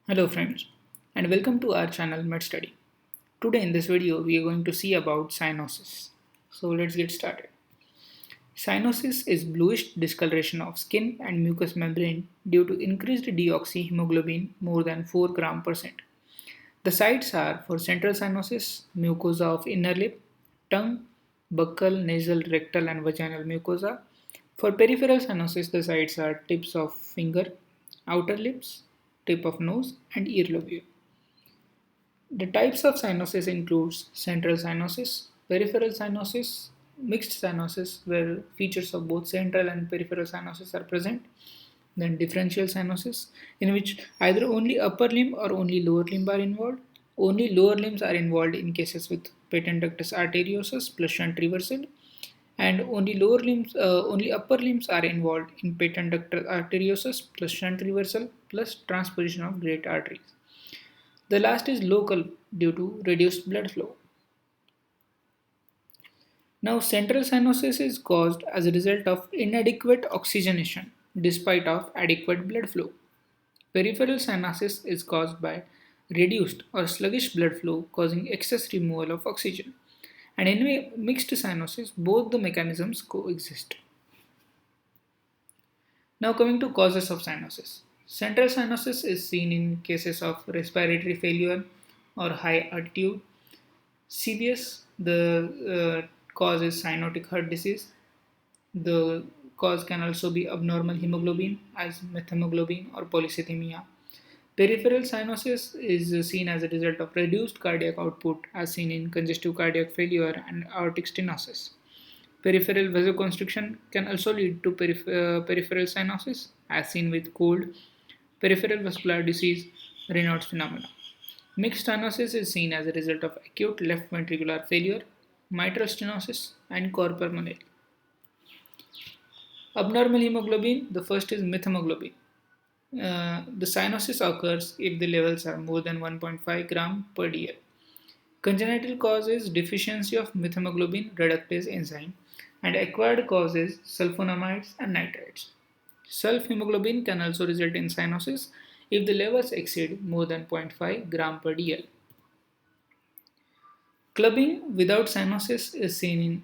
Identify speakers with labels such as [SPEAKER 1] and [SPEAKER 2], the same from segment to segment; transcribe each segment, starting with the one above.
[SPEAKER 1] Hello friends and welcome to our channel MedStudy. Today in this video we are going to see about cyanosis. So let's get started. Cyanosis is bluish discoloration of skin and mucous membrane due to increased deoxyhemoglobin more than 4 gram percent. The sites are for central cyanosis, mucosa of inner lip, tongue, buccal, nasal, rectal and vaginal mucosa. For peripheral cyanosis the sites are tips of finger, outer lips, tip of nose and ear lobule. The types of cyanosis includes central cyanosis, peripheral cyanosis, mixed cyanosis where features of both central and peripheral cyanosis are present, then differential cyanosis in which either only upper limb or only lower limb are involved. Only lower limbs are involved in cases with patent ductus arteriosus plus shunt reversal, and only upper limbs are involved in patent ductus arteriosus plus shunt reversal plus transposition of great arteries. The last is local due to reduced blood flow. Now, central cyanosis is caused as a result of inadequate oxygenation despite of adequate blood flow. Peripheral cyanosis is caused by reduced or sluggish blood flow causing excess removal of oxygen. And in mixed cyanosis, both the mechanisms coexist. Now coming to causes of cyanosis. Central cyanosis is seen in cases of respiratory failure or high altitude. CVS, the cause is cyanotic heart disease. The cause can also be abnormal hemoglobin as methemoglobin or polycythemia. Peripheral cyanosis is seen as a result of reduced cardiac output as seen in congestive cardiac failure and aortic stenosis. Peripheral vasoconstriction can also lead to peripheral cyanosis as seen with cold, peripheral vascular disease, Raynaud's phenomena. Mixed cyanosis is seen as a result of acute left ventricular failure, mitral stenosis, and cor pulmonale. Abnormal hemoglobin, the first is methemoglobin. The cyanosis occurs if the levels are more than 1.5 gram per dl. Congenital cause is deficiency of methemoglobin reductase enzyme, and acquired cause is sulfonamides and nitrites. Self-hemoglobin can also result in cyanosis if the levels exceed more than 0.5 gram per dl. Clubbing without cyanosis is seen in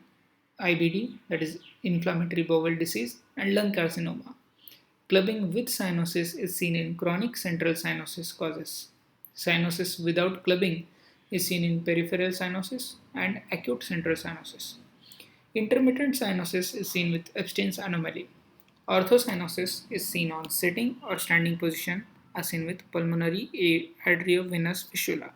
[SPEAKER 1] IBD, that is inflammatory bowel disease, and lung carcinoma. Clubbing with cyanosis is seen in chronic central cyanosis causes. Cyanosis without clubbing is seen in peripheral cyanosis and acute central cyanosis. Intermittent cyanosis is seen with Epstein's anomaly. Orthocyanosis is seen on sitting or standing position as seen with pulmonary arteriovenous fistula.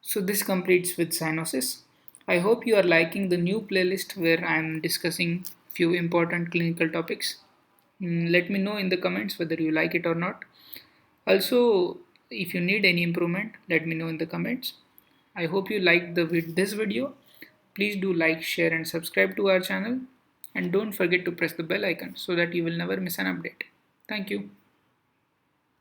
[SPEAKER 1] So this completes with cyanosis. I hope you are liking the new playlist where I am discussing few important clinical topics. Let me know in the comments whether you like it or not. Also, if you need any improvement, let me know in the comments. I hope you liked this video. Please do like, share and subscribe to our channel. And don't forget to press the bell icon so that you will never miss an update. Thank you.